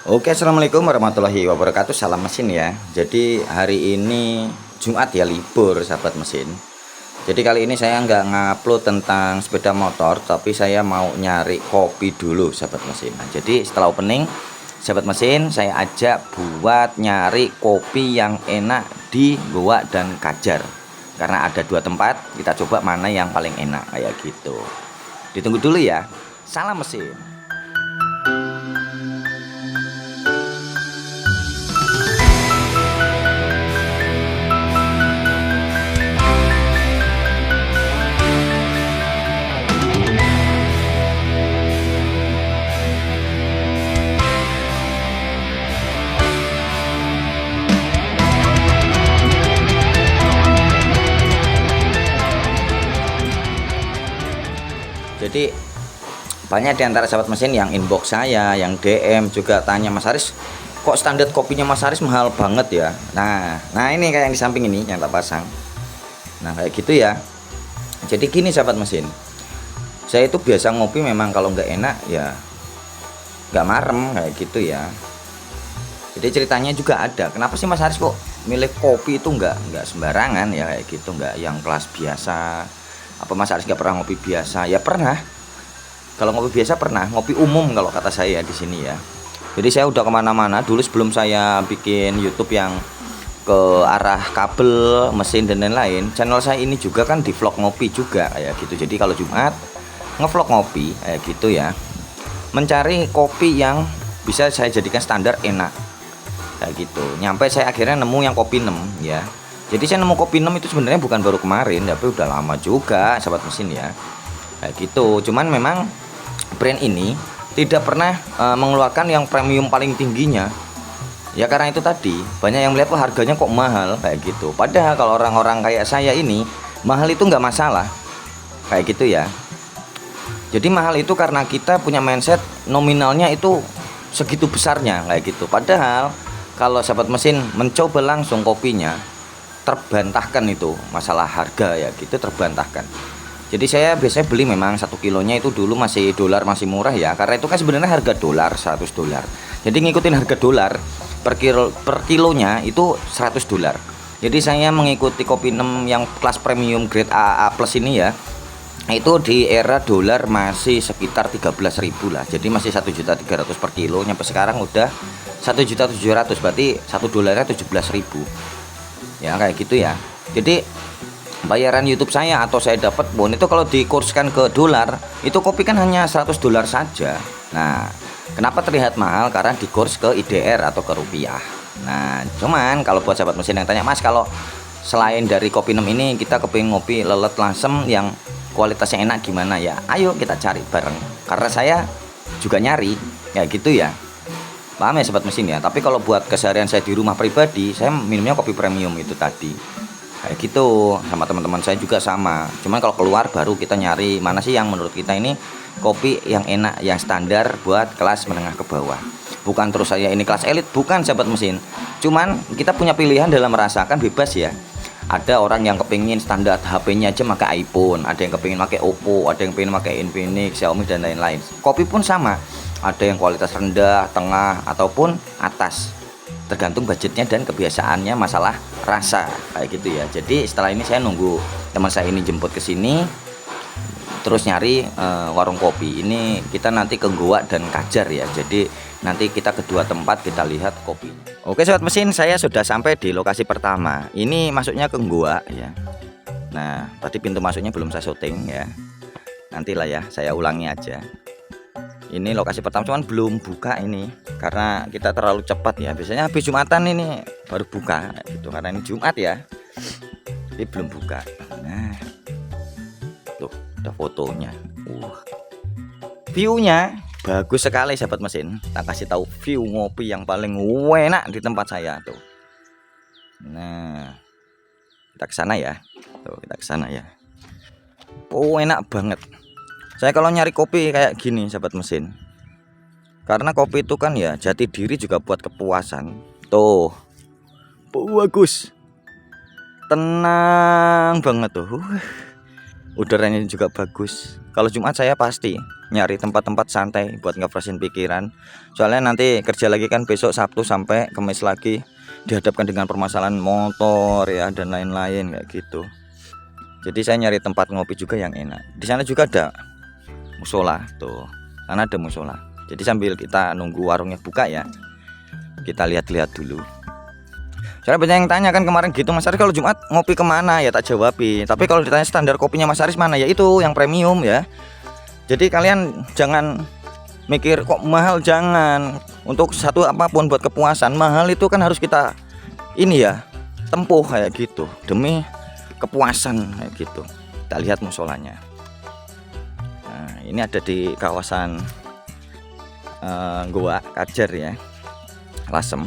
Oke, assalamualaikum warahmatullahi wabarakatuh. Salam mesin ya. Jadi hari ini Jumat ya, libur sahabat mesin. Jadi kali ini saya nggak ngupload tentang sepeda motor, tapi saya mau nyari kopi dulu sahabat mesin. Nah, jadi setelah opening sahabat mesin, saya ajak buat nyari kopi yang enak di Goa dan Kajar. Karena ada dua tempat, kita coba mana yang paling enak kayak gitu. Ditunggu dulu ya. Salam mesin. Jadi banyak diantara sahabat mesin yang inbox saya, yang DM juga tanya, Mas Haris, kok standar kopinya Mas Haris mahal banget ya? Nah ini kayak yang di samping ini yang tak pasang. Nah kayak gitu ya. Jadi gini sahabat mesin, saya itu biasa ngopi memang kalau nggak enak ya nggak marem kayak gitu ya. Jadi ceritanya juga ada. Kenapa sih Mas Haris kok milih kopi itu nggak sembarangan ya kayak gitu, nggak yang kelas biasa? Apa Mas Haris nggak pernah ngopi biasa? Ya pernah. Kalau ngopi biasa pernah, ngopi umum kalau kata saya di sini ya. Jadi saya udah kemana-mana dulu sebelum saya bikin YouTube yang ke arah kabel, mesin dan lain-lain. Channel saya ini juga kan di vlog ngopi juga kayak gitu. Jadi kalau Jumat ngevlog ngopi kayak gitu ya. Mencari kopi yang bisa saya jadikan standar enak kayak gitu. Nyampe saya akhirnya nemu yang kopi 6 ya. Jadi saya nemu kopi 6 itu sebenarnya bukan baru kemarin, tapi udah lama juga sahabat mesin ya. Kayak gitu. Cuman memang brand ini tidak pernah mengeluarkan yang premium paling tingginya. Ya karena itu tadi banyak yang melihat wah harganya kok mahal kayak gitu. Padahal kalau orang-orang kayak saya ini mahal itu nggak masalah. Kayak gitu ya. Jadi mahal itu karena kita punya mindset nominalnya itu segitu besarnya kayak gitu. Padahal kalau sahabat mesin mencoba langsung kopinya terbantahkan itu masalah harga ya gitu, terbantahkan. Jadi saya biasanya beli memang 1 kilonya itu dulu masih dolar, masih murah ya, karena itu kan sebenarnya harga dolar 100 dolar. Jadi ngikutin harga dolar per kilonya itu 100 dolar. Jadi saya mengikuti kopi 6 yang kelas premium grade AA plus ini ya, itu di era dolar masih sekitar 13.000 lah. Jadi masih 1.300.000 per kilo, nyampe sekarang udah 1.700.000, berarti 1 dolarnya 17.000 ya kayak gitu ya. Jadi bayaran YouTube saya atau saya dapat bon itu kalau dikurskan ke dolar itu kopi kan hanya 100 dolar saja. Nah kenapa terlihat mahal? Karena dikurs ke IDR atau ke rupiah. Nah cuman kalau buat sahabat mesin yang tanya, Mas kalau selain dari kopi 6 ini kita kepingin ngopi lelet lasem yang kualitasnya enak gimana ya, ayo kita cari bareng, karena saya juga nyari kayak gitu ya. Paham ya sobat mesin ya. Tapi kalau buat keseharian saya di rumah pribadi, saya minumnya kopi premium itu tadi kayak gitu. Sama teman-teman saya juga sama. Cuman kalau keluar baru kita nyari mana sih yang menurut kita ini kopi yang enak, yang standar buat kelas menengah ke bawah. Bukan terus saya ini kelas elit, bukan sahabat mesin. Cuman kita punya pilihan dalam merasakan, bebas ya. Ada orang yang kepingin standar HP-nya aja pakai iPhone, ada yang kepingin pakai Oppo, ada yang kepingin pakai Infinix, Xiaomi dan lain-lain. Kopi pun sama, ada yang kualitas rendah, tengah ataupun atas, tergantung budgetnya dan kebiasaannya masalah rasa kayak gitu ya. Jadi setelah ini saya nunggu teman saya ini jemput ke sini, terus nyari warung kopi. Ini kita nanti ke Goa dan Kajar ya. Jadi nanti kita kedua tempat kita lihat kopi. Oke sobat mesin, saya sudah sampai di lokasi pertama. Ini masuknya ke Goa ya. Nah tadi pintu masuknya belum saya syuting ya, nantilah ya saya ulangi aja. Ini lokasi pertama cuman belum buka ini karena kita terlalu cepat ya. Biasanya habis Jumatan ini baru buka gitu, karena ini Jumat ya, jadi belum buka. Nah tuh ada fotonya, viewnya bagus sekali sahabat mesin. Tak kasih tahu view ngopi yang paling enak di tempat saya tuh. Nah kita ke sana ya, tuh kita ke sana ya. Oh enak banget. Saya kalau nyari kopi kayak gini sahabat mesin, karena kopi itu kan ya jati diri juga buat kepuasan. Tuh bagus, tenang banget tuh. udaranya juga bagus. Kalau Jumat saya pasti nyari tempat-tempat santai buat ngefreshin pikiran. Soalnya nanti kerja lagi kan besok Sabtu sampai Kamis lagi dihadapkan dengan permasalahan motor ya dan lain-lain kayak gitu. Jadi saya nyari tempat ngopi juga yang enak. Di sana juga ada musola tuh. Sana ada musola. Jadi sambil kita nunggu warungnya buka ya, kita lihat-lihat dulu. Soalnya banyak yang tanya kan kemarin gitu, Mas Aris kalau Jumat ngopi kemana ya, tak jawabi. Tapi kalau ditanya standar kopinya Mas Aris mana, ya itu yang premium ya. Jadi kalian jangan mikir kok mahal, jangan. Untuk satu apapun buat kepuasan mahal itu kan harus kita ini ya tempuh kayak gitu demi kepuasan kayak gitu. Kita lihat musolanya. Nah, ini ada di kawasan Goa Kajar ya, Lasem.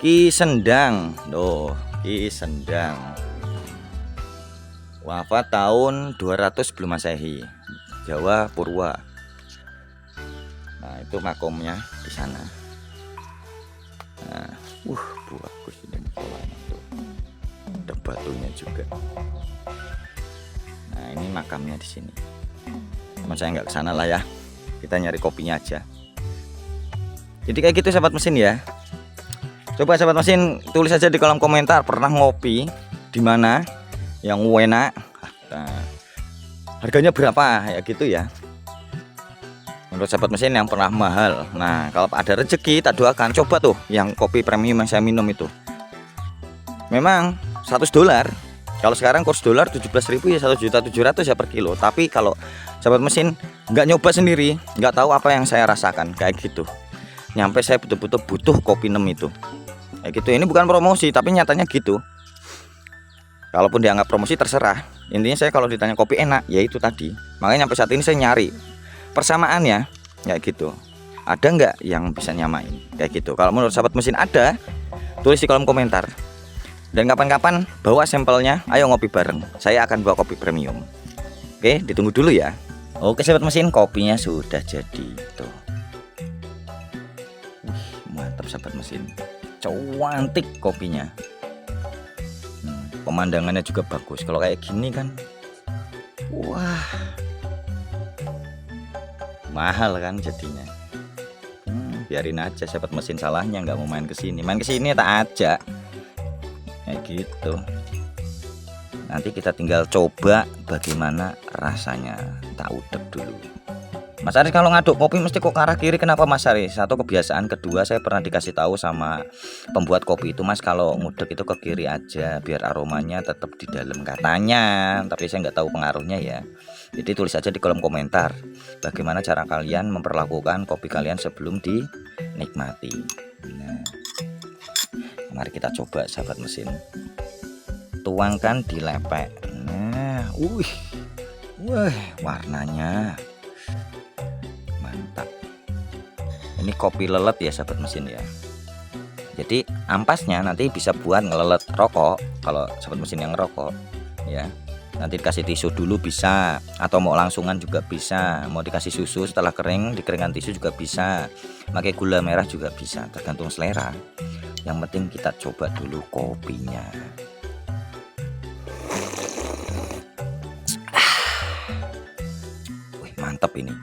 Ki Sendang, loh, Ki Sendang. Wafat tahun 200 sebelum Masehi, Jawa Purwa. Nah, itu makomnya di sana. Nah, bagus ini musolanya tuh. Ada batunya juga. Nah, ini makamnya di sini. Cuma saya nggak kesana lah ya. Kita nyari kopinya aja. Jadi kayak gitu sahabat mesin ya. Coba sahabat mesin tulis aja di kolom komentar pernah ngopi di mana yang enak. Nah, harganya berapa ya gitu ya. Menurut sahabat mesin yang pernah mahal. Nah, kalau ada rezeki tak doakan coba tuh yang kopi premium yang saya minum itu. Memang $100. Kalau sekarang kurs dolar 17.000 ya 1.700.000 ya per kilo. Tapi kalau sahabat mesin nggak nyoba sendiri, nggak tahu apa yang saya rasakan kayak gitu. Nyampe saya betul-betul butuh kopi 6 itu. Kayak gitu. Ini bukan promosi tapi nyatanya gitu. Kalaupun dianggap promosi terserah. Intinya saya kalau ditanya kopi enak, ya itu tadi. Makanya sampai saat ini saya nyari persamaannya kayak gitu. Ada nggak yang bisa nyamain kayak gitu? Kalau menurut sahabat mesin ada, tulis di kolom komentar. Dan kapan-kapan bawa sampelnya, ayo ngopi bareng. Saya akan bawa kopi premium. Oke, ditunggu dulu ya. Oke sahabat mesin, kopinya sudah jadi tuh. Mantap sahabat mesin. Cantik kopinya. Pemandangannya juga bagus. Kalau kayak gini kan, wah, mahal kan jadinya. Biarin aja sahabat mesin, salahnya nggak mau main kesini. Main kesini tak ajak. Kayak gitu. Nanti kita tinggal coba bagaimana rasanya. Tak udek dulu. Mas Aris kalau ngaduk kopi mesti kok ke arah kiri, kenapa Mas Aris? Satu kebiasaan, kedua saya pernah dikasih tahu sama pembuat kopi itu, Mas kalau ngudek itu ke kiri aja biar aromanya tetap di dalam katanya. Tapi saya nggak tahu pengaruhnya ya. Jadi tulis aja di kolom komentar bagaimana cara kalian memperlakukan kopi kalian sebelum dinikmati. Nah, mari kita coba sahabat mesin. Tuangkan di lepek. Nah, wah, warnanya mantap. Ini kopi lelet ya sahabat mesin ya. Jadi ampasnya nanti bisa buat ngelelet rokok. Kalau sahabat mesin yang ngerokok ya, nanti dikasih tisu dulu bisa, atau mau langsungan juga bisa. Mau dikasih susu setelah kering, dikeringkan tisu juga bisa. Pakai gula merah juga bisa, tergantung selera. Yang penting kita coba dulu kopinya. Wih, mantap ini.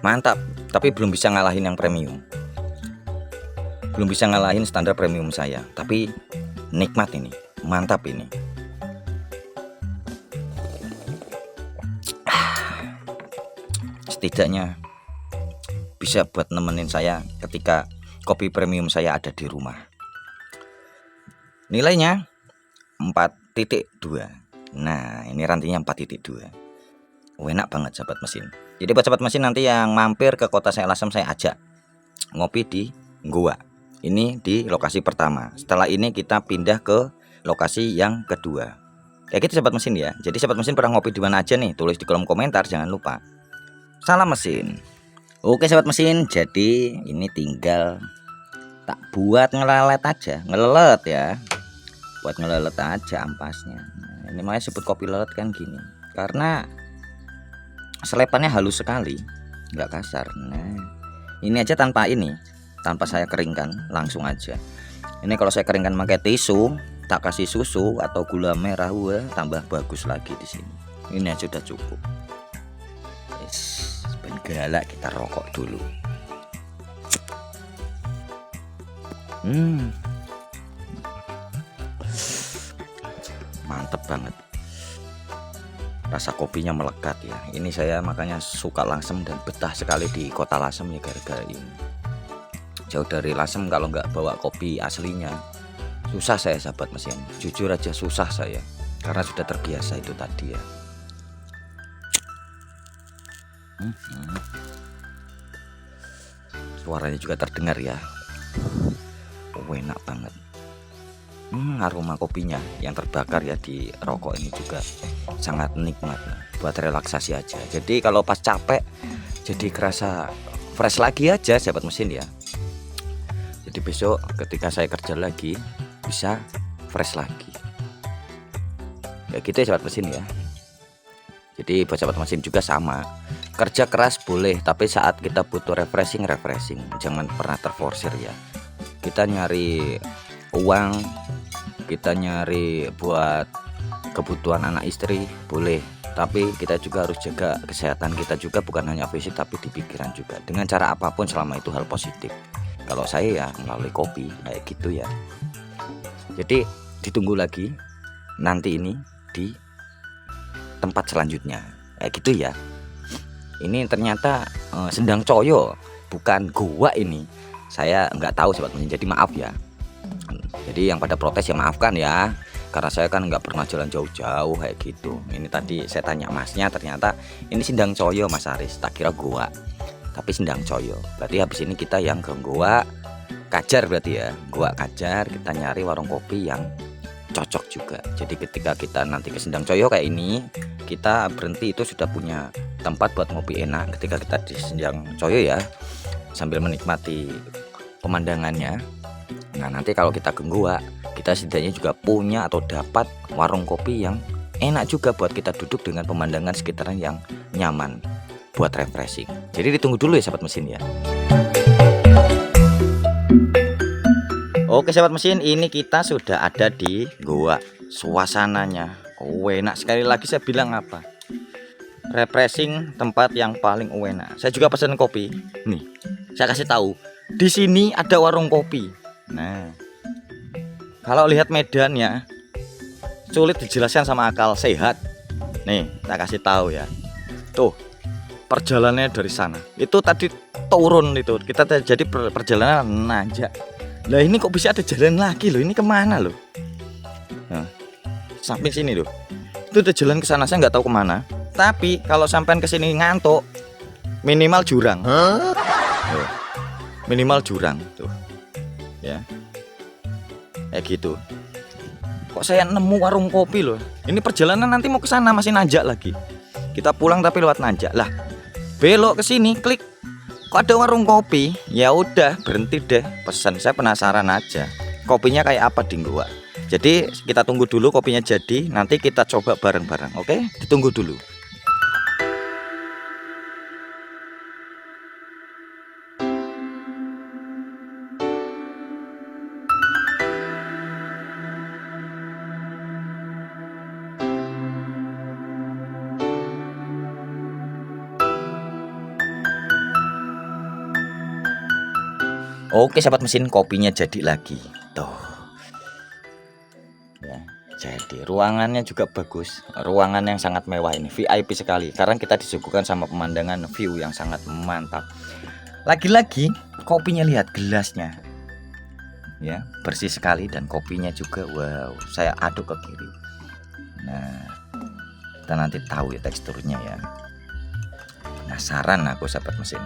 Mantap, tapi belum bisa ngalahin yang premium. Belum bisa ngalahin standar premium saya, tapi nikmat ini, mantap ini. Setidaknya bisa buat nemenin saya ketika kopi premium saya ada di rumah. Nilainya 4.2. Nah, ini rantingnya 4.2. Enak banget sahabat mesin. Jadi buat sahabat mesin nanti yang mampir ke kota saya Lasem, saya ajak ngopi di Goa. Ini di lokasi pertama. Setelah ini kita pindah ke lokasi yang kedua. Kayak gitu sahabat mesin ya. Jadi sahabat mesin pernah ngopi di mana aja nih? Tulis di kolom komentar, jangan lupa. Salam mesin. Oke sahabat mesin, jadi ini tinggal tak buat ngelelet aja, ngelelet ya. Buat ngelelet aja ampasnya. Nah, ini makanya sebut kopi lelet kan gini. Karena selepannya halus sekali, nggak kasar. Nah, ini aja tanpa saya keringkan, langsung aja. Ini kalau saya keringkan pakai tisu, tak kasih susu atau gula merah, wah tambah bagus lagi di sini. Ini aja sudah cukup. Ben galak, kita rokok dulu. Mantep banget. Rasa kopinya melekat ya. Ini saya makanya suka Lasem dan betah sekali di kota Lasem ya gara-gara ini. Jauh dari Lasem kalau nggak bawa kopi aslinya susah saya sahabat mesin. Jujur aja susah saya karena sudah terbiasa itu tadi ya. Suaranya juga terdengar ya. Enak banget. Aroma kopinya yang terbakar ya di rokok ini juga sangat nikmat buat relaksasi aja. Jadi kalau pas capek jadi kerasa fresh lagi aja sahabat mesin ya. Jadi besok ketika saya kerja lagi bisa fresh lagi. Ya gitu ya sahabat mesin ya. Jadi buat sahabat mesin juga sama. Kerja keras boleh, tapi saat kita butuh refreshing, jangan pernah terforsir ya. Kita nyari uang, kita nyari buat kebutuhan anak istri boleh, tapi kita juga harus jaga kesehatan kita juga, bukan hanya fisik tapi di pikiran juga, dengan cara apapun selama itu hal positif. Kalau saya ya melalui kopi kayak gitu ya. Jadi ditunggu lagi nanti ini di tempat selanjutnya kayak gitu ya. Ini ternyata Sendang Coyo, bukan gua ini. Saya nggak tahu sobat mesin, jadi maaf ya. Jadi yang pada protes ya maafkan ya, karena saya kan nggak pernah jalan jauh-jauh kayak gitu. Ini tadi saya tanya masnya, ternyata ini Sendang Coyo Mas Aris, tak kira gua, tapi Sendang Coyo. Berarti habis ini kita yang ke Goa Kajar, berarti ya Goa Kajar, kita nyari warung kopi yang cocok juga. Jadi ketika kita nanti ke Sendang Coyo kayak ini, kita berhenti itu sudah punya tempat buat ngopi enak. Ketika kita di Sendang Coyo ya, sambil menikmati pemandangannya. Nah nanti kalau kita ke Goa, kita setidaknya juga punya atau dapat warung kopi yang enak juga buat kita duduk dengan pemandangan sekitaran yang nyaman buat refreshing. Jadi ditunggu dulu ya sahabat mesin ya. Oke sahabat mesin, ini kita sudah ada di Goa. Suasananya enak sekali lagi, saya bilang apa, refreshing, tempat yang paling enak. Saya juga pesan kopi nih, saya kasih tahu di sini ada warung kopi. Nah kalau lihat medannya sulit dijelaskan sama akal sehat. Nih saya kasih tahu ya, tuh perjalanannya dari sana itu tadi turun itu, kita jadi perjalanan nanjak. Lah ini kok bisa ada jalan lagi loh, ini kemana loh? Nah, samping sini loh, itu ada jalan ke sana, saya nggak tahu kemana. Tapi kalau sampean ke sini ngantuk, minimal jurang. Tuh, minimal jurang tuh, ya, kayak gitu. Kok saya nemu warung kopi loh? Ini perjalanan nanti mau ke sana masih nanjak lagi. Kita pulang tapi lewat nanjak lah. Belok ke sini, klik. Kok ada warung kopi? Ya udah berhenti deh, pesan. Saya penasaran aja kopinya kayak apa di Goa. Jadi kita tunggu dulu kopinya jadi, nanti kita coba bareng-bareng. Oke, ditunggu dulu. Oke sahabat mesin, kopinya jadi lagi tuh ya. Jadi ruangannya juga bagus, ruangan yang sangat mewah ini, VIP sekali, karena kita disuguhkan sama pemandangan view yang sangat mantap. Lagi-lagi kopinya, lihat gelasnya ya, bersih sekali, dan kopinya juga wow, saya aduk ke kiri. Nah kita nanti tahu ya teksturnya ya. Penasaran aku sahabat mesin.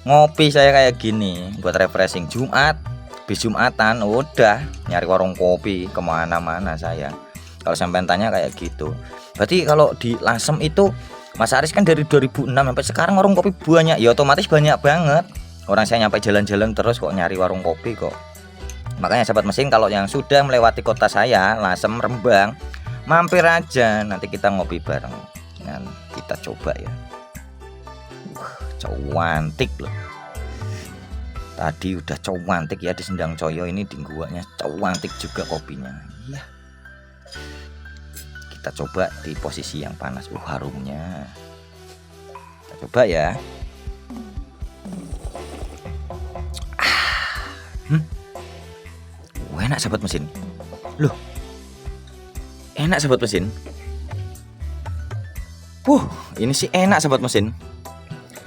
Ngopi saya kayak gini buat refreshing Jumat, bis Jumatan udah nyari warung kopi kemana-mana saya. Kalau sampai tanya kayak gitu, berarti kalau di Lasem itu Mas Aris kan dari 2006 sampai sekarang warung kopi banyak, ya otomatis banyak banget. Orang saya nyampe jalan-jalan terus kok nyari warung kopi kok. Makanya sahabat mesin, kalau yang sudah melewati kota saya Lasem, Rembang, mampir aja, nanti kita ngopi bareng. Dan kita coba ya. Cantik loh. Tadi udah cantik ya di Sendang Coyo, ini di guanya cantik juga kopinya. Iya. Kita coba di posisi yang panas. Harumnya. Kita coba ya. Enak sahabat mesin. Loh. Enak sahabat mesin. Ini sih enak sahabat mesin.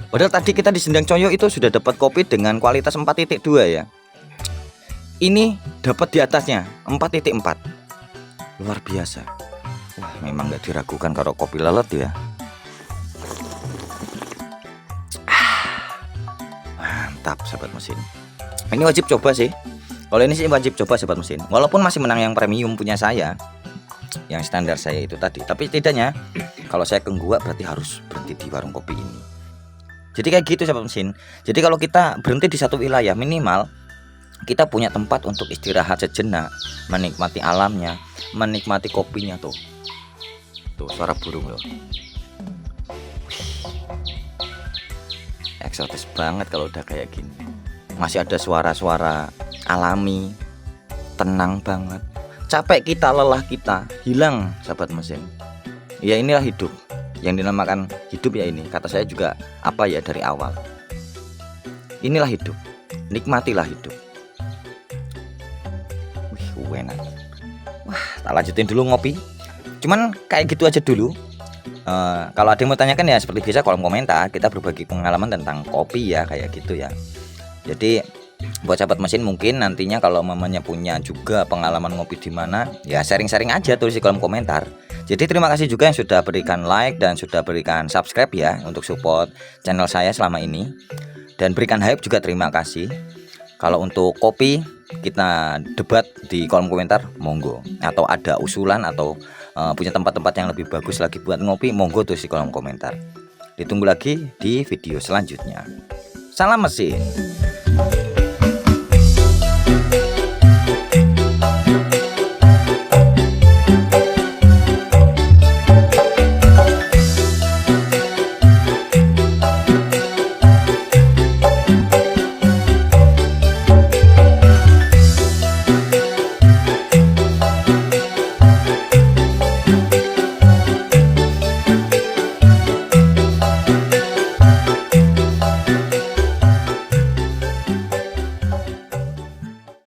Padahal tadi kita di Sendang Coyo itu sudah dapat kopi dengan kualitas 4.2 ya. Ini dapat di atasnya 4.4. Luar biasa. Wah, memang nggak diragukan kalau kopi lelet ya. Mantap sahabat mesin. Ini wajib coba sih. Kalau ini sih wajib coba sahabat mesin. Walaupun masih menang yang premium punya saya, yang standar saya itu tadi. Tapi setidaknya kalau saya ke gua berarti harus berhenti di warung kopi ini. Jadi kayak gitu sahabat mesin. Jadi kalau kita berhenti di satu wilayah, minimal kita punya tempat untuk istirahat sejenak, menikmati alamnya, menikmati kopinya tuh. Tuh suara burung loh. Eksotis banget kalau udah kayak gini. Masih ada suara-suara alami, tenang banget. Capek kita, lelah kita hilang sahabat mesin. Ya inilah hidup. Yang dinamakan hidup ya ini. Kata saya juga apa ya dari awal. Inilah hidup. Nikmatilah hidup. Wih, enak. Wah, tak lanjutin dulu ngopi. Cuman kayak gitu aja dulu. Kalau ada yang mau tanyakan ya seperti biasa kolom komentar. Kita berbagi pengalaman tentang kopi ya, kayak gitu ya. Jadi buat sahabat mesin mungkin nantinya kalau mamanya punya juga pengalaman ngopi di mana, ya sharing-sharing aja tulis di kolom komentar. Jadi terima kasih juga yang sudah berikan like dan sudah berikan subscribe ya untuk support channel saya selama ini. Dan berikan hype juga terima kasih. Kalau untuk kopi kita debat di kolom komentar monggo. Atau ada usulan atau punya tempat-tempat yang lebih bagus lagi buat ngopi, monggo tulis di kolom komentar. Ditunggu lagi di video selanjutnya. Salam mesin.